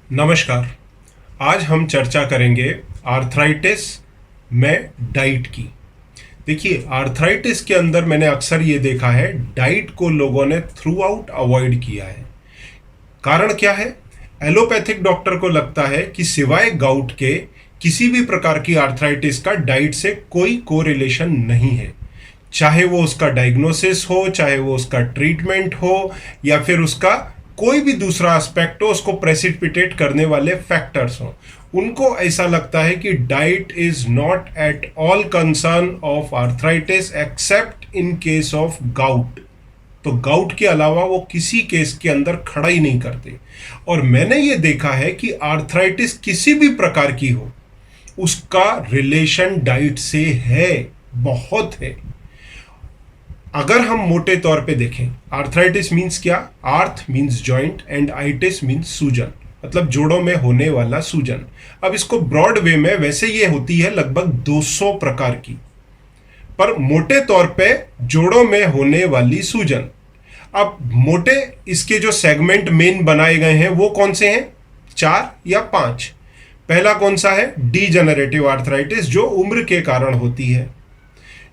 नमस्कार। आज हम चर्चा करेंगे आर्थराइटिस में डाइट की। देखिए, आर्थराइटिस के अंदर मैंने अक्सर ये देखा है, डाइट को लोगों ने थ्रू आउट अवॉइड किया है। कारण क्या है? एलोपैथिक डॉक्टर को लगता है कि सिवाय गाउट के किसी भी प्रकार की आर्थराइटिस का डाइट से कोई कोरिलेशन नहीं है। चाहे वो उसका डायग्नोसिस हो, चाहे वो उसका ट्रीटमेंट हो, या फिर उसका कोई भी दूसरा एस्पेक्ट हो, उसको प्रेसिपिटेट करने वाले फैक्टर्स हो। उनको ऐसा लगता है कि diet is not at all concern of arthritis accept in case of gout. तो गाउट के अलावा वो किसी केस के अंदर खड़ा ही नहीं करते। और मैंने ये देखा है कि आर्थराइटिस किसी भी प्रकार की हो, उसका रिलेशन डाइट से है, बहुत है। अगर हम मोटे तौर पे देखें, आर्थराइटिस मीन्स क्या? आर्थ means joint and itis means सूजन, मतलब जोड़ों में होने वाला सूजन। अब इसको ब्रॉड वे में वैसे ये होती है लगभग 200 प्रकार की, पर मोटे तौर पे जोड़ों में होने वाली सूजन। अब मोटे इसके जो सेगमेंट मेन बनाए गए हैं वो कौन से हैं? 4 या 5। पहला कौन सा है? डीजेनरेटिव आर्थराइटिस, जो उम्र के कारण होती है।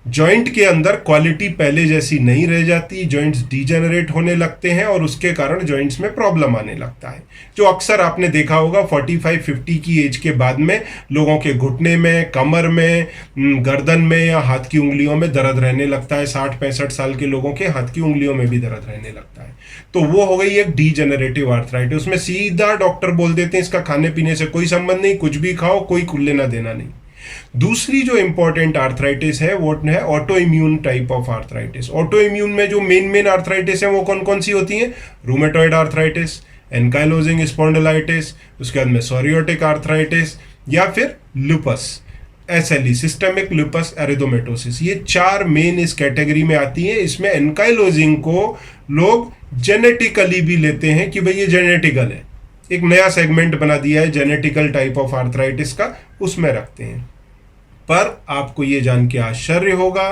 जॉइंट के अंदर क्वालिटी पहले जैसी नहीं रह जाती, जॉइंट्स डीजेनरेट होने लगते हैं और उसके कारण जॉइंट्स में प्रॉब्लम आने लगता है, जो अक्सर आपने देखा होगा 45-50 की एज के बाद में लोगों के घुटने में, कमर में, गर्दन में या हाथ की उंगलियों में दर्द रहने लगता है। 60-65 साल के लोगों के हाथ की उंगलियों में भी दर्द रहने लगता है। तो वो हो गई एक डीजेनरेटिव आर्थराइटिस। उसमें सीधा डॉक्टर बोल देते हैं इसका खाने पीने से कोई संबंध नहीं, कुछ भी खाओ, कोई लेना देना नहीं। दूसरी जो इंपॉर्टेंट आर्थराइटिस है वो है auto immune type of arthritis. Auto immune में जो मेन आर्थराइटिस है वो कौन कौन सी होती हैं? रूमेटॉइड आर्थराइटिस, एनकाइलोजिंग स्पॉन्डिलाइटिस, उसके बाद में सोरियोटिक आर्थराइटिस, या फिर लुपस, एसएलई, सिस्टेमिक लुपस एरिथोमेटोसिस। ये 4 मेन इस कैटेगरी में आती है। इसमें एनकाइलोजिंग को लोग जेनेटिकली भी लेते हैं कि भाई ये जेनेटिकल है, एक नया सेगमेंट बना दिया है जेनेटिकल टाइप ऑफ आर्थराइटिस का, उसमें रखते हैं। पर आपको ये जान के आश्चर्य होगा,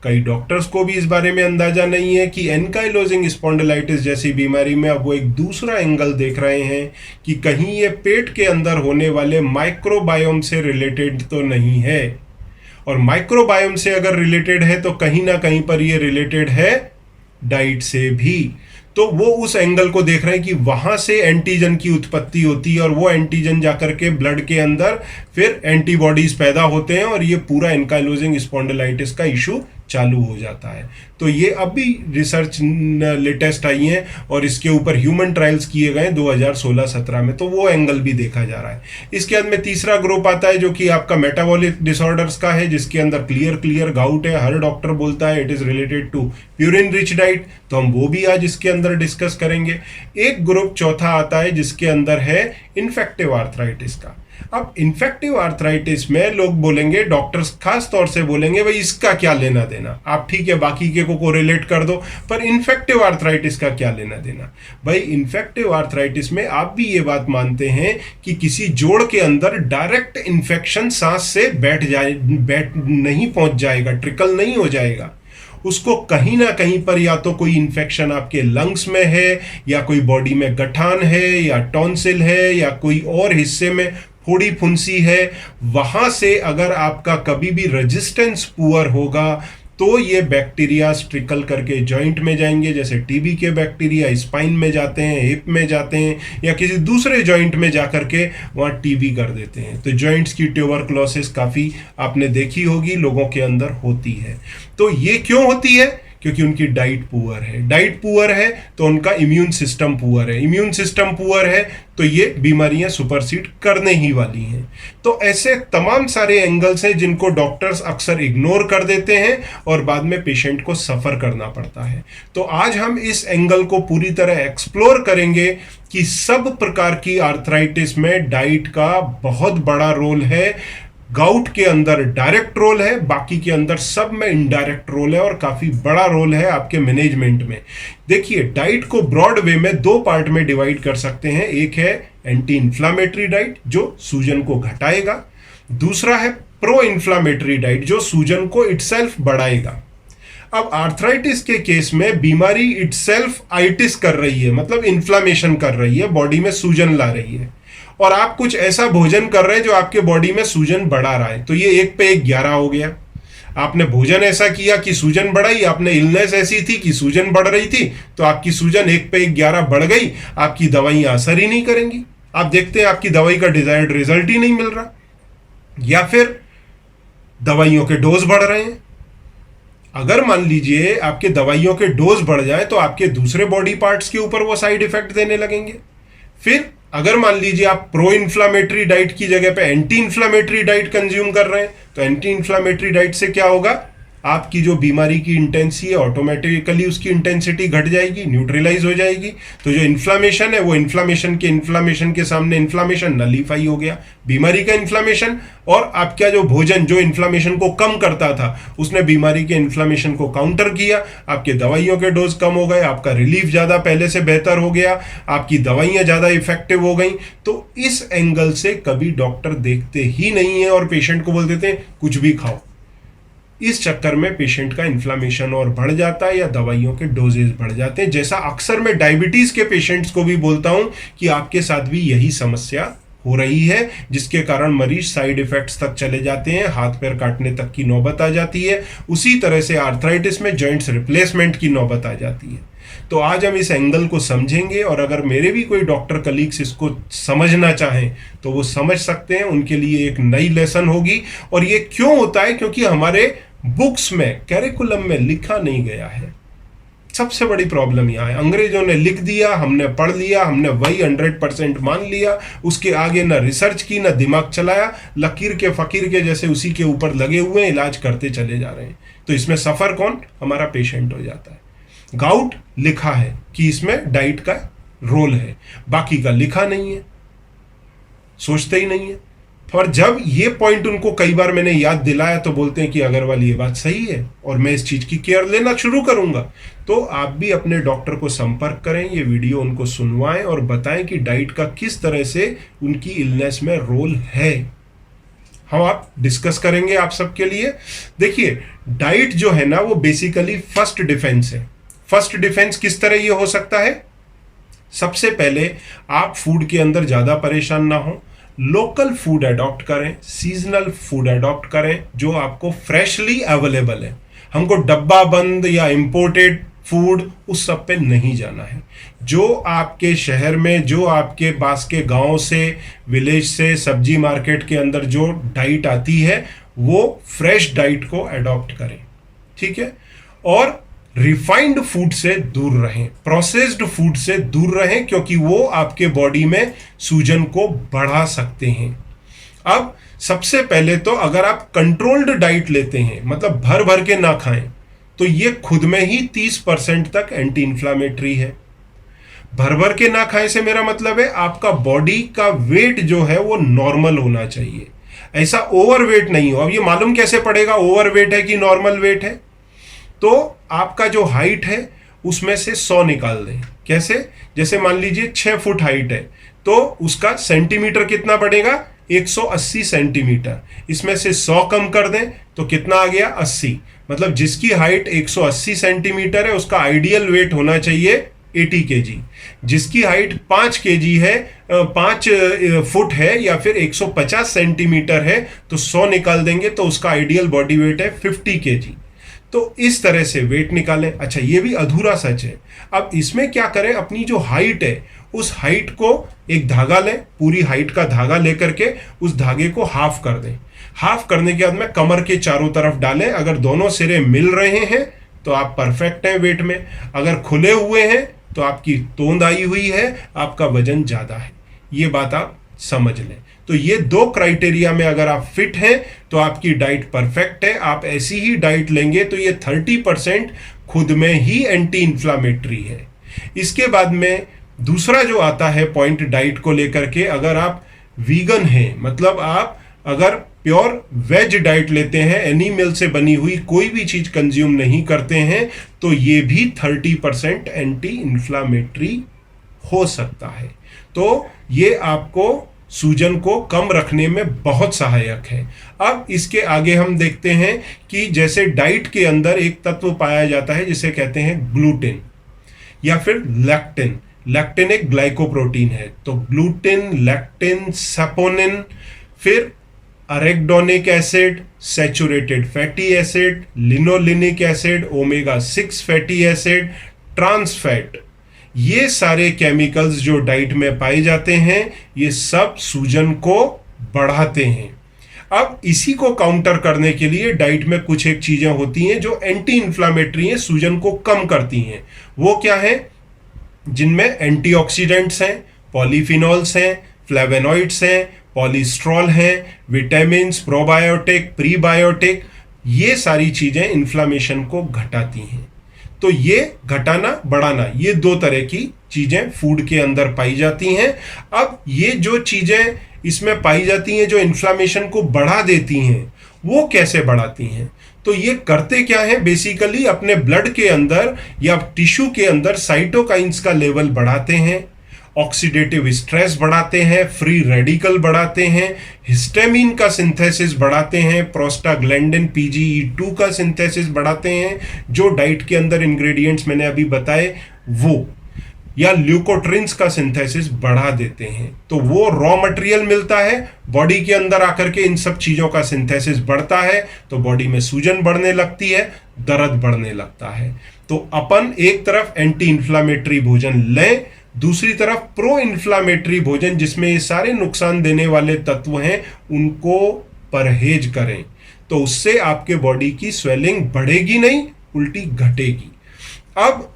कई डॉक्टर्स को भी इस बारे में अंदाजा नहीं है कि एनकाइलोजिंग स्पॉन्डिलाइटिस जैसी बीमारी में अब वो एक दूसरा एंगल देख रहे हैं कि कहीं ये पेट के अंदर होने वाले माइक्रोबायोम से रिलेटेड तो नहीं है। और माइक्रोबायोम से अगर रिलेटेड है तो कहीं ना कहीं पर ये रिलेटेड है डाइट से भी। तो वो उस एंगल को देख रहे हैं कि वहां से एंटीजन की उत्पत्ति होती है और वो एंटीजन जाकर के ब्लड के अंदर फिर एंटीबॉडीज पैदा होते हैं और ये पूरा एनकाइलोजिंग स्पॉन्डिलाइटिस का इशू चालू हो जाता है। तो ये अभी रिसर्च लेटेस्ट आई है और इसके ऊपर ह्यूमन ट्रायल्स किए गए 2016-17 में, तो वो एंगल भी देखा जा रहा है। इसके बाद में तीसरा ग्रुप आता है जो कि आपका मेटाबॉलिक डिसऑर्डर्स का है, जिसके अंदर क्लियर गाउट है। हर डॉक्टर बोलता है it is related to purine rich diet, तो हम वो भी आज इसके अंदर डिस्कस करेंगे। एक ग्रुप चौथा आता है जिसके अंदर है इन्फेक्टिव आर्थराइटिस का। अब इन्फेक्टिव आर्थराइटिस में लोग बोलेंगे, डॉक्टर्स खास तौर से बोलेंगे भाई इसका क्या लेना देना, आप ठीक है बाकी के को कोरिलेट कर दो, पर इन्फेक्टिव आर्थराइटिस का क्या लेना देना। भाई इन्फेक्टिव आर्थराइटिस में आप भी ये बात मानते हैं कि किसी जोड़ के अंदर डायरेक्ट इन्फेक्शन सांस से बैठ नहीं पहुंच जाएगा, ट्रिकल नहीं हो जाएगा, उसको कहीं ना कहीं पर या तो कोई इन्फेक्शन आपके लंग्स में है, या कोई बॉडी में गठान है, या टॉन्सिल है, या कोई और हिस्से में फोड़ी फुंसी है। वहां से अगर आपका कभी भी रेजिस्टेंस पुअर होगा तो ये बैक्टीरिया ट्रिकल करके जॉइंट में जाएंगे, जैसे टीबी के बैक्टीरिया स्पाइन में जाते हैं, हिप में जाते हैं, या किसी दूसरे जॉइंट में जाकर के वहाँ टीबी कर देते हैं। तो जॉइंट्स की ट्यूबरकुलोसिस काफ़ी आपने देखी होगी लोगों के अंदर होती है। तो ये क्यों होती है? क्योंकि उनकी डाइट पुअर है। डाइट पुअर है तो उनका इम्यून सिस्टम पुअर है, इम्यून सिस्टम पुअर है तो ये बीमारियां सुपरसीड करने ही वाली हैं। तो ऐसे तमाम सारे एंगल्स हैं जिनको डॉक्टर्स अक्सर इग्नोर कर देते हैं और बाद में पेशेंट को सफ़र करना पड़ता है। तो आज हम इस एंगल को पूरी तरह एक्सप्लोर करेंगे कि सब प्रकार की आर्थराइटिस में डाइट का बहुत बड़ा रोल है। गाउट के अंदर डायरेक्ट रोल है, बाकी के अंदर सब में इनडायरेक्ट रोल है और काफी बड़ा रोल है आपके मैनेजमेंट में। देखिए, डाइट को ब्रॉड वे में 2 पार्ट में डिवाइड कर सकते हैं। एक है एंटी इन्फ्लामेटरी डाइट जो सूजन को घटाएगा, दूसरा है प्रो इन्फ्लामेटरी डाइट जो सूजन को इटसेल्फ बढ़ाएगा। अब आर्थराइटिस के केस में बीमारी इटसेल्फ आइटिस कर रही है, मतलब इन्फ्लामेशन कर रही है, बॉडी में सूजन ला रही है, और आप कुछ ऐसा भोजन कर रहे हैं जो आपके बॉडी में सूजन बढ़ा रहा है, तो ये 1 पे 1 11 हो गया। आपने भोजन ऐसा किया कि सूजन बढ़ाई, आपने इलनेस ऐसी थी कि सूजन बढ़ रही थी, तो आपकी सूजन 1 पे 1 11 बढ़ गई, आपकी दवाइयां असर ही नहीं करेंगी। आप देखते हैं आपकी दवाई का डिजायर्ड रिजल्ट ही नहीं मिल रहा, या फिर दवाइयों के डोज बढ़ रहे हैं। अगर मान लीजिए आपके दवाइयों के डोज बढ़ जाए तो आपके दूसरे बॉडी पार्ट्स के ऊपर वो साइड इफेक्ट देने लगेंगे। फिर अगर मान लीजिए आप प्रो इन्फ्लामेटरी डाइट की जगह पे एंटी इन्फ्लामेटरी डाइट कंज्यूम कर रहे हैं, तो एंटी इन्फ्लामेटरी डाइट से क्या होगा, आपकी जो बीमारी की इंटेंसिटी है ऑटोमेटिकली उसकी इंटेंसिटी घट जाएगी, न्यूट्रलाइज हो जाएगी। तो जो इन्फ्लामेशन है वो इन्फ्लामेशन के सामने इन्फ्लामेशन नलीफाई हो गया, बीमारी का इन्फ्लामेशन, और आपका जो भोजन जो इन्फ्लामेशन को कम करता था उसने बीमारी के इन्फ्लामेशन को काउंटर किया, आपके दवाइयों के डोज कम हो गए, आपका रिलीफ ज़्यादा पहले से बेहतर हो गया, आपकी दवाइयाँ ज़्यादा इफेक्टिव हो गई। तो इस एंगल से कभी डॉक्टर देखते ही नहीं है और पेशेंट को बोल देते हैं कुछ भी खाओ। इस चक्कर में पेशेंट का इन्फ्लामेशन और बढ़ जाता है या दवाइयों के डोजेज बढ़ जाते हैं, जैसा अक्सर मैं डायबिटीज के पेशेंट्स को भी बोलता हूं कि आपके साथ भी यही समस्या हो रही है, जिसके कारण मरीज साइड इफेक्ट्स तक चले जाते हैं, हाथ पैर काटने तक की नौबत आ जाती है। उसी तरह से आर्थराइटिस में जॉइंट्स रिप्लेसमेंट की नौबत आ जाती है। तो आज हम इस एंगल को समझेंगे, और अगर मेरे भी कोई डॉक्टर कलीग्स इसको समझना चाहें तो वो समझ सकते हैं, उनके लिए एक नई लेसन होगी। और ये क्यों होता है, क्योंकि हमारे बुक्स में कैरिकुलम में लिखा नहीं गया है। सबसे बड़ी प्रॉब्लम यहाँ है, अंग्रेजों ने लिख दिया, हमने पढ़ लिया, हमने वही 100% मान लिया, उसके आगे ना रिसर्च की ना दिमाग चलाया, लकीर के फकीर के जैसे उसी के ऊपर लगे हुए इलाज करते चले जा रहे हैं। तो इसमें सफर कौन, हमारा पेशेंट हो जाता है। गाउट लिखा है कि इसमें डाइट का रोल है, बाकी का लिखा नहीं है, सोचते ही नहीं है। और जब ये पॉइंट उनको कई बार मैंने याद दिलाया तो बोलते हैं कि अग्रवाल ये बात सही है और मैं इस चीज की केयर लेना शुरू करूंगा। तो आप भी अपने डॉक्टर को संपर्क करें, ये वीडियो उनको सुनवाएं और बताएं कि डाइट का किस तरह से उनकी इलनेस में रोल है। हम आप डिस्कस करेंगे आप सबके लिए। देखिए, डाइट जो है ना वो बेसिकली फर्स्ट डिफेंस है। फर्स्ट डिफेंस किस तरह ये हो सकता है, सबसे पहले आप फूड के अंदर ज्यादा परेशान ना हो, लोकल फूड अडॉप्ट करें, सीजनल फूड अडॉप्ट करें जो आपको फ्रेशली अवेलेबल है। हमको डब्बा बंद या इंपोर्टेड फूड उस सब पे नहीं जाना है। जो आपके शहर में, जो आपके पास के गांव से, विलेज से, सब्जी मार्केट के अंदर जो डाइट आती है वो फ्रेश डाइट को अडॉप्ट करें, ठीक है। और रिफाइंड फूड से दूर रहें, प्रोसेस्ड फूड से दूर रहें, क्योंकि वो आपके बॉडी में सूजन को बढ़ा सकते हैं। अब सबसे पहले तो अगर आप कंट्रोल्ड डाइट लेते हैं, मतलब भर भर के ना खाएं, तो ये खुद में ही 30% तक एंटी इंफ्लामेटरी है। भर भर के ना खाएं से मेरा मतलब है आपका बॉडी का वेट जो है वो नॉर्मल होना चाहिए, ऐसा ओवर वेट नहीं हो। अब ये मालूम कैसे पड़ेगा ओवर वेट है कि नॉर्मल वेट है, तो आपका जो हाइट है उसमें से 100 निकाल दें। कैसे, जैसे मान लीजिए 6 फुट हाइट है तो उसका सेंटीमीटर कितना बढ़ेगा, 180 सेंटीमीटर। इसमें से 100 कम कर दें तो कितना आ गया, 80। मतलब जिसकी हाइट 180 सेंटीमीटर है उसका आइडियल वेट होना चाहिए 80 kg। जिसकी हाइट 5 kg है, 5 फुट है या फिर 150 सेंटीमीटर है, तो 100 निकाल देंगे तो उसका आइडियल बॉडी वेट है 50 kg। तो इस तरह से वेट निकालें। अच्छा, ये भी अधूरा सच है। अब इसमें क्या करें, अपनी जो हाइट है उस हाइट को एक धागा लें, पूरी हाइट का धागा लेकर के उस धागे को हाफ कर दें। हाफ करने के बाद में कमर के चारों तरफ डालें। अगर दोनों सिरे मिल रहे हैं तो आप परफेक्ट हैं वेट में, अगर खुले हुए हैं तो आपकी तोंद आई हुई है, आपका वजन ज्यादा है। ये बात आप समझ लें। तो ये 2 क्राइटेरिया में अगर आप फिट हैं तो आपकी डाइट परफेक्ट है। आप ऐसी ही डाइट लेंगे तो ये 30% खुद में ही एंटी इंफ्लामेटरी है। इसके बाद में दूसरा जो आता है पॉइंट डाइट को लेकर के, अगर आप वीगन हैं, मतलब आप अगर प्योर वेज डाइट लेते हैं, एनिमल से बनी हुई कोई भी चीज कंज्यूम नहीं करते हैं, तो ये भी 30% एंटी इंफ्लामेटरी हो सकता है। तो ये आपको सूजन को कम रखने में बहुत सहायक है। अब इसके आगे हम देखते हैं कि जैसे डाइट के अंदर एक तत्व पाया जाता है जिसे कहते हैं ग्लूटेन या फिर लैक्टिन। लैक्टिन एक ग्लाइकोप्रोटीन है, तो ग्लूटेन, लैक्टिन, सैपोनिन, फिर arachidonic acid, saturated fatty acid, linolenic acid, omega 6 fatty acid, trans fat, ये सारे केमिकल्स जो डाइट में पाए जाते हैं ये सब सूजन को बढ़ाते हैं। अब इसी को काउंटर करने के लिए डाइट में कुछ एक चीजें होती हैं जो एंटी इंफ्लामेटरी हैं, सूजन को कम करती हैं। वो क्या है? जिनमें एंटीऑक्सीडेंट्स हैं, पॉलीफिनॉल्स हैं, फ्लेवेनॉइड्स हैं, पॉलीस्ट्रॉल हैं, विटामिन्स, प्रोबायोटिक, प्रीबायोटिक, ये सारी चीजें इन्फ्लामेशन को घटाती हैं। तो ये घटाना बढ़ाना, ये दो तरह की चीजें फूड के अंदर पाई जाती हैं। अब ये जो चीजें इसमें पाई जाती हैं जो इन्फ्लामेशन को बढ़ा देती हैं, वो कैसे बढ़ाती हैं? तो ये करते क्या है? बेसिकली अपने ब्लड के अंदर या टिश्यू के अंदर साइटोकाइंस का लेवल बढ़ाते हैं, ऑक्सीडेटिव स्ट्रेस बढ़ाते हैं, फ्री रेडिकल बढ़ाते हैं, हिस्टामिन का सिंथेसिस बढ़ाते हैं, प्रोस्टाग्लैंडिन PGE2 का सिंथेसिस बढ़ाते हैं, जो डाइट के अंदर इंग्रेडिएंट्स मैंने अभी बताए वो, या ल्यूकोट्रिन्स का सिंथेसिस बढ़ा देते हैं। तो वो रॉ मटेरियल मिलता है बॉडी के अंदर आकर के, इन सब चीजों का सिंथेसिस बढ़ता है तो बॉडी में सूजन बढ़ने लगती है, दर्द बढ़ने लगता है। तो अपन एक तरफ एंटी इंफ्लामेटरी भोजन लें, दूसरी तरफ प्रो इन्फ्लामेटरी भोजन जिसमें ये सारे नुकसान देने वाले तत्व हैं उनको परहेज करें। तो उससे आपके बॉडी की स्वेलिंग बढ़ेगी नहीं, उल्टी घटेगी। अब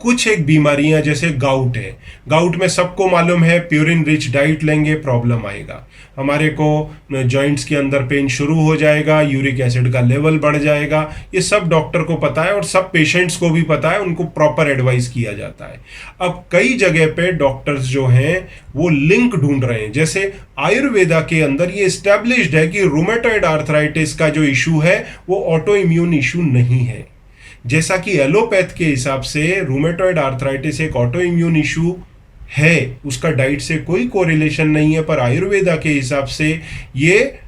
कुछ एक बीमारियां जैसे गाउट है, गाउट में सबको मालूम है प्यूरिन रिच डाइट लेंगे प्रॉब्लम आएगा, हमारे को जॉइंट्स के अंदर पेन शुरू हो जाएगा, यूरिक एसिड का लेवल बढ़ जाएगा। ये सब डॉक्टर को पता है और सब पेशेंट्स को भी पता है, उनको प्रॉपर एडवाइस किया जाता है। अब कई जगह पे डॉक्टर्स जो हैं वो लिंक ढूंढ रहे हैं, जैसे आयुर्वेदा के अंदर ये एस्टैब्लिश्ड है कि रूमेटॉइड आर्थराइटिस का जो इशू है वो ऑटो इम्यून इशू नहीं है। जैसा कि एलोपैथ के हिसाब से रूमेटॉइड आर्थराइटिस एक ऑटो इम्यून इशू है, उसका डाइट से कोई कोरिलेशन नहीं है, पर आयुर्वेदा के हिसाब से ये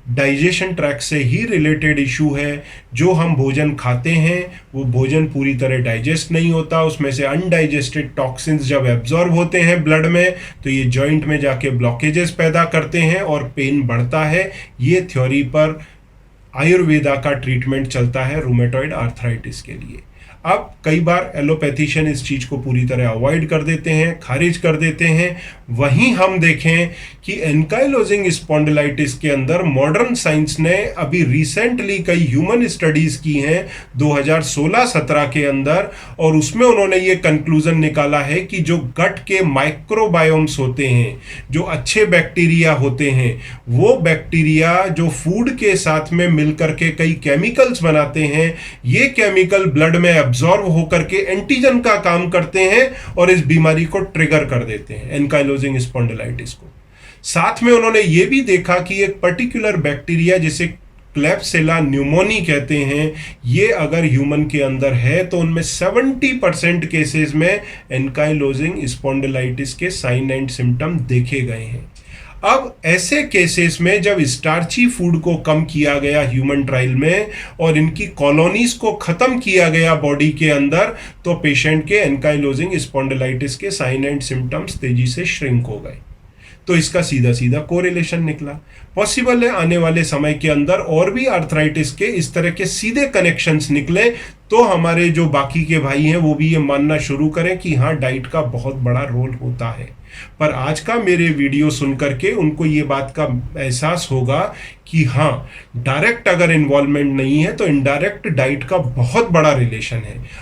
डाइजेशन ट्रैक्ट से ही रिलेटेड इशू है। जो हम भोजन खाते हैं वो भोजन पूरी तरह डाइजेस्ट नहीं होता, उसमें से अनडाइजेस्टेड टॉक्सिन्स जब एब्जॉर्ब होते हैं ब्लड में तो ये जॉइंट में जाके ब्लॉकेजेस पैदा करते हैं और पेन बढ़ता है। ये थ्योरी पर आयुर्वेदा का ट्रीटमेंट चलता है रूमेटॉइड आर्थराइटिस के लिए। अब कई बार एलोपैथिशियन इस चीज़ को पूरी तरह अवॉइड कर देते हैं, खारिज कर देते हैं। वहीं हम देखें कि एनकाइलोजिंग स्पॉन्डिलाइटिस के अंदर मॉडर्न साइंस ने अभी रिसेंटली कई ह्यूमन स्टडीज़ की हैं 2016-17 के अंदर, और उसमें उन्होंने ये कंक्लूजन निकाला है कि जो गट के माइक्रोबायोम्स होते हैं, जो अच्छे बैक्टीरिया होते हैं, वो बैक्टीरिया जो फूड के साथ में मिलकर के कई केमिकल्स बनाते हैं, ये केमिकल ब्लड में एब्जॉर्ब होकर के एंटीजन का काम करते हैं और इस बीमारी को ट्रिगर कर देते हैं, एनकाइलोजिंग स्पॉन्डिलाइटिस को। साथ में उन्होंने ये भी देखा कि एक पर्टिकुलर बैक्टीरिया जिसे क्लेप्सिला न्यूमोनी कहते हैं, ये अगर ह्यूमन के अंदर है तो उनमें 70% केसेस में एनकाइलोजिंग स्पॉन्डिलाइटिस के साइन एंड सिम्टम देखे गए हैं। अब ऐसे केसेस में जब स्टार्ची फूड को कम किया गया ह्यूमन ट्रायल में और इनकी कॉलोनीज को खत्म किया गया बॉडी के अंदर, तो पेशेंट के एनकाइलोजिंग स्पॉन्डिलाइटिस के साइन एंड सिम्टम्स तेजी से श्रिंक हो गए। तो इसका सीधा सीधा कोरिलेशन निकला। पॉसिबल है आने वाले समय के अंदर और भी आर्थराइटिस के इस तरह के सीधे कनेक्शंस निकले, तो हमारे जो बाकी के भाई हैं वो भी ये मानना शुरू करें कि हाँ, डाइट का बहुत बड़ा रोल होता है। पर आज का मेरे वीडियो सुन करके उनको ये बात का एहसास होगा कि हाँ, डायरेक्ट अगर इन्वॉल्वमेंट नहीं है तो इनडायरेक्ट डाइट का बहुत बड़ा रिलेशन है।